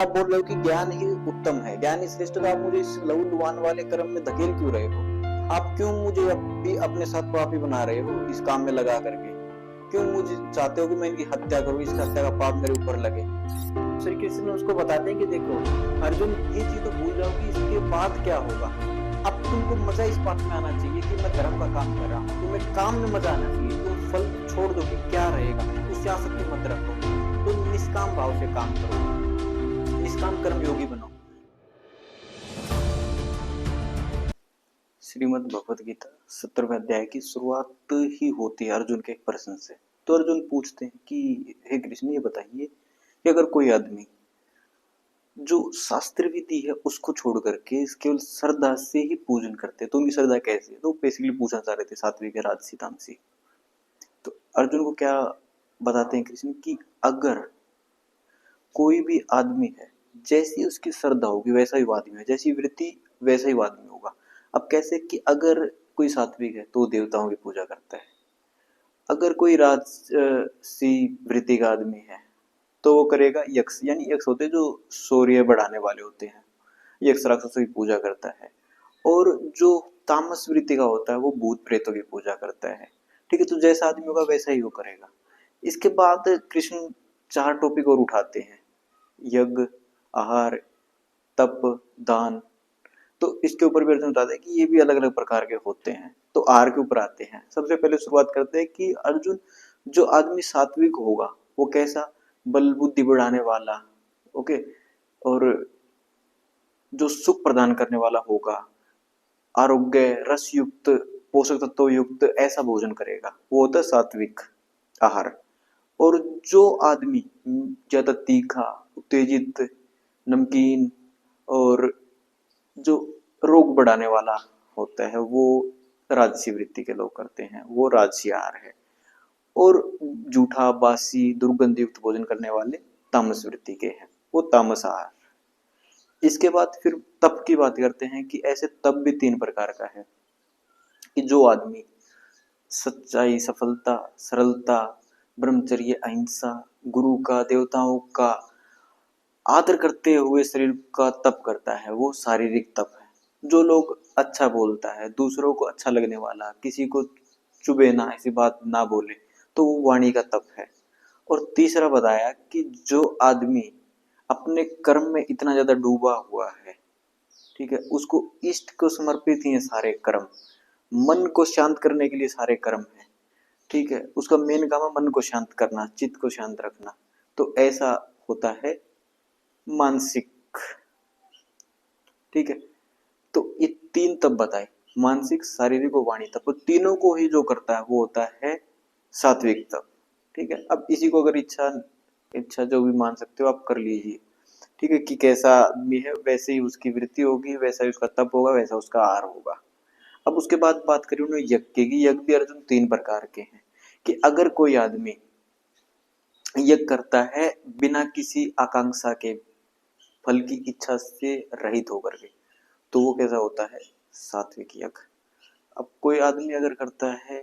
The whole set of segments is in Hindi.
आप बोल रहे हो कि ज्ञान ही उत्तम है, ज्ञान ही श्रेष्ठ, तो आप मुझे इस लहू लुहान वाले कर्म में धकेल क्यों रहे हो? आप क्यों मुझे भी अपने साथ पापी बना रहे हो इस काम में लगा करके? क्यों मुझे चाहते हो कि मैं इनकी हत्या करूं, इसकी हत्या का पाप मेरे ऊपर लगे? श्री कृष्ण उसको बताते हैं कि देखो अर्जुन, ये चीज तो भूल जाओ कि इसके बाद क्या होगा। अब तुमको मजा इस बात में आना चाहिए कि मैं धर्म का काम कर रहा हूँ, तुम्हें काम में मजा आना चाहिए। तुम फल छोड़ दो कि क्या रहेगा, उससे आसक्ति मत रखो, तुम निष्काम भाव से काम करो, निष्काम कर्म योगी बनो। श्रीमद् भगवत गीता 17वें अध्याय की शुरुआत ही होती है अर्जुन के एक प्रश्न से। तो अर्जुन पूछते हैं कि हे कृष्ण, ये बताइए कि अगर कोई आदमी जो शास्त्र विधि है उसको छोड़ करके केवल श्रद्धा से ही पूजन करते हैं तो उनकी श्रद्धा कैसी है? तो बेसिकली पूछना चाह रहे थे सात्विक राजसी तामसी। तो अर्जुन को क्या बताते हैं कृष्ण कि अगर कोई भी आदमी है, जैसी उसकी श्रद्धा होगी वैसा ही वो आदमी है, जैसी वृत्ति वैसा ही वो आदमी होगा। अब कैसे कि अगर कोई सात्विक है तो देवताओं की पूजा करता है, अगर कोई राजसी वृत्ति का आदमी है तो वो करेगा यक्ष, यानी यक्ष होते हैं जो शौर्य बढ़ाने वाले होते हैं, यक्ष राक्षसों की पूजा करता है। और जो तामस वृत्ति का होता है वो भूत प्रेतों की पूजा करता है। ठीक है, तो जैसा आदमी होगा वैसा ही वो करेगा। इसके बाद कृष्ण 4 टॉपिक और उठाते हैं, यज्ञ, आहार, तप, दान। तो इसके ऊपर भी अर्जुन बताते हैं कि ये भी अलग अलग प्रकार के होते हैं। तो आहार के ऊपर आते हैं। सबसे पहले शुरुआत करते हैं कि अर्जुन, जो आदमी सात्विक होगा वो कैसा? बल बुद्धि बढ़ाने वाला, ओके, और जो सुख प्रदान करने वाला होगा, आरोग्य रस युक्त, पोषक तत्व युक्त ऐसा भोजन करेगा, वो होता है सात्विक आहार। और जो आदमी ज्यादा तीखा, उत्तेजित, नमकीन और जो रोग बढ़ाने वाला होता है वो राजसी वृत्ति के लोग करते हैं, वो राजसी आहार है। और जूठा, बासी, दुर्गंध युक्त भोजन करने वाले तामस वृत्ति के हैं, वो तामस आहार। इसके बाद फिर तप की बात करते हैं कि ऐसे तप भी 3 प्रकार का है कि जो आदमी सच्चाई, सफलता, सरलता, ब्रह्मचर्य, अहिंसा, गुरु का, देवताओं का आदर करते हुए शरीर का तप करता है, वो शारीरिक तप है। जो लोग अच्छा बोलता है, दूसरों को अच्छा लगने वाला, किसी को चुभे ना, ऐसी बात ना बोले, तो वो वाणी का तप है। और तीसरा बताया कि जो आदमी अपने कर्म में इतना ज्यादा डूबा हुआ है, ठीक है, उसको इष्ट को समर्पित ही है सारे कर्म, मन को शांत करने के लिए सारे कर्म है, ठीक है, उसका मेन काम है मन को शांत करना, चित्त को शांत रखना। तो ऐसा होता है मानसिक। ठीक है, तो ये 3 तप बताए, मानसिक, शारीरिक और वाणी तप, तो तीनों को ही जो करता है वो होता है सात्विक तप। ठीक है, अब इसी को अगर इच्छा इच्छा जो भी मान सकते हो आप कर लीजिए। ठीक है, कि कैसा आदमी है वैसे ही उसकी वृत्ति होगी, वैसा ही उसका तप होगा, वैसा उसका आहार होगा। अब उसके बाद बात करें उन्होंने यज्ञ की। यज्ञ भी अर्जुन 3 प्रकार के हैं कि अगर कोई आदमी यज्ञ करता है बिना किसी आकांक्षा के, फल की इच्छा से रहित होकर के, तो वो कैसा होता है? सात्विक यज्ञ। अब कोई आदमी अगर करता है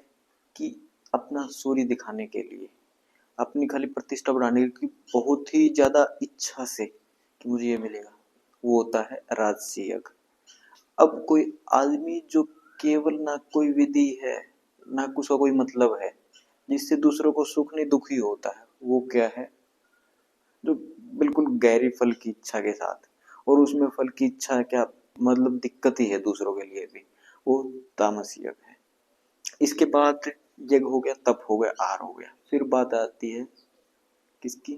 कि अपना सूर्य दिखाने के लिए, अपनी खाली प्रतिष्ठा बढ़ाने की बहुत ही ज्यादा इच्छा से कि मुझे ये मिलेगा, वो होता है राजसी यज्ञ। अब कोई आदमी जो केवल ना कोई विधि है, ना उसका कोई मतलब है, जिससे दूसरों को सुख नहीं दुख ही होता है, वो क्या है? जो बिल्कुल गहरी फल की इच्छा के साथ, और उसमें फल की इच्छा क्या मतलब दिक्कत ही है दूसरों के लिए भी, वो तामस यज्ञ है। इसके बाद यज्ञ हो गया, तप हो गया, आहार हो गया। फिर बात आती है किसकी?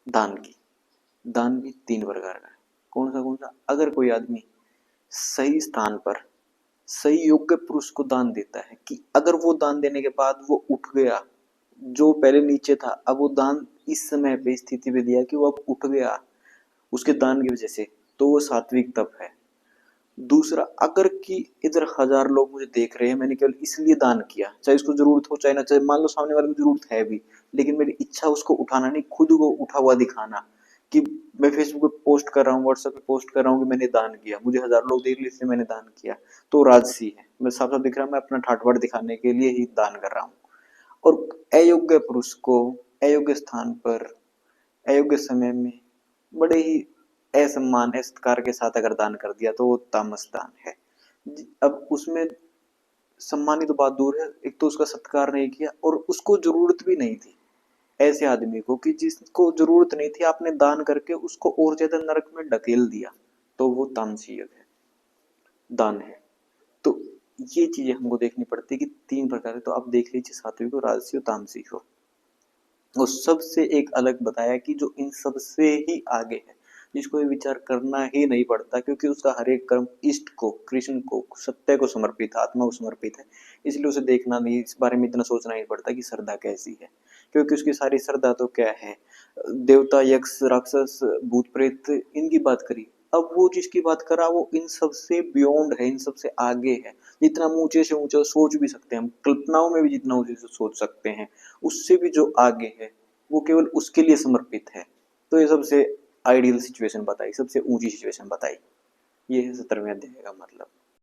दान की। दान भी 3 प्रकार का है। कौन सा? अगर कोई आदमी सही स्थान पर सही योग्य पुरुष को दान देता है, कि अगर वो दान देने के बाद वो उठ गया, जो पहले नीचे था अब वो दान इस समय पे स्थिति पे दिया कि वो अब उठ गया उसके दान की वजह से, तो वो सात्विक तप है। दूसरा, अगर कि इधर 1000 लोग मुझे देख रहे हैं, मैंने केवल इसलिए दान किया, चाहे उसको जरूरत हो चाहे ना, चाहे मान लो सामने वाले को जरूरत है भी, लेकिन मेरी इच्छा उसको उठाना नहीं, खुद को उठा हुआ दिखाना, कि मैं फेसबुक पे पोस्ट कर रहा हूँ, व्हाट्सएप पे पोस्ट कर रहा हूँ कि मैंने दान किया, मुझे 1000 लोग देख लिए इसलिए मैंने दान किया, तो राजसी है। मैं साफ साफ दिख रहा है मैं अपना ठाट बाट दिखाने के लिए ही दान कर रहा हूँ। और अयोग्य पुरुष को अयोग्य स्थान पर अयोग्य समय में बड़े ही असम्मान असत्कार के साथ अगर दान कर दिया तो वो तामस दान है। अब उसमें सम्मानित तो बात दूर है, एक तो उसका सत्कार नहीं किया और उसको जरूरत भी नहीं थी, ऐसे आदमी को कि जिसको जरूरत नहीं थी आपने दान करके उसको और ज्यादा नरक में ढकेल दिया, तो वो तामसिक है, दान है। तो ये चीजें हमको देखनी पड़ती है कि तीन प्रकार है, तो आप देख लीजिए सात्विक हो, राजसी हो, तामसिक हो। और सबसे एक अलग बताया कि जो इन सब से ही आगे है, जिसको ये विचार करना ही नहीं पड़ता, क्योंकि उसका हर एक कर्म इष्ट को, कृष्ण को, सत्य को समर्पित है, आत्मा को समर्पित है, इसलिए उसे देखना नहीं, इस बारे में इतना सोचना नहीं पड़ता कि श्रद्धा कैसी है, क्योंकि उसकी सारी श्रद्धा तो क्या है, देवता, यक्ष, राक्षस, भूत प्रेत, इनकी बात करी। अब वो जिसकी बात करा वो इन सब से बियॉन्ड है, इन सब से आगे है, जितना हम ऊंचे से ऊंचा सोच भी सकते हैं, हम कल्पनाओं में भी जितना ऊंचे से सोच सकते हैं, उससे भी जो आगे है वो केवल उसके लिए समर्पित है। तो ये सबसे आइडियल सिचुएशन बताई, सबसे ऊंची सिचुएशन बताई। ये है 17वें अध्याय का मतलब।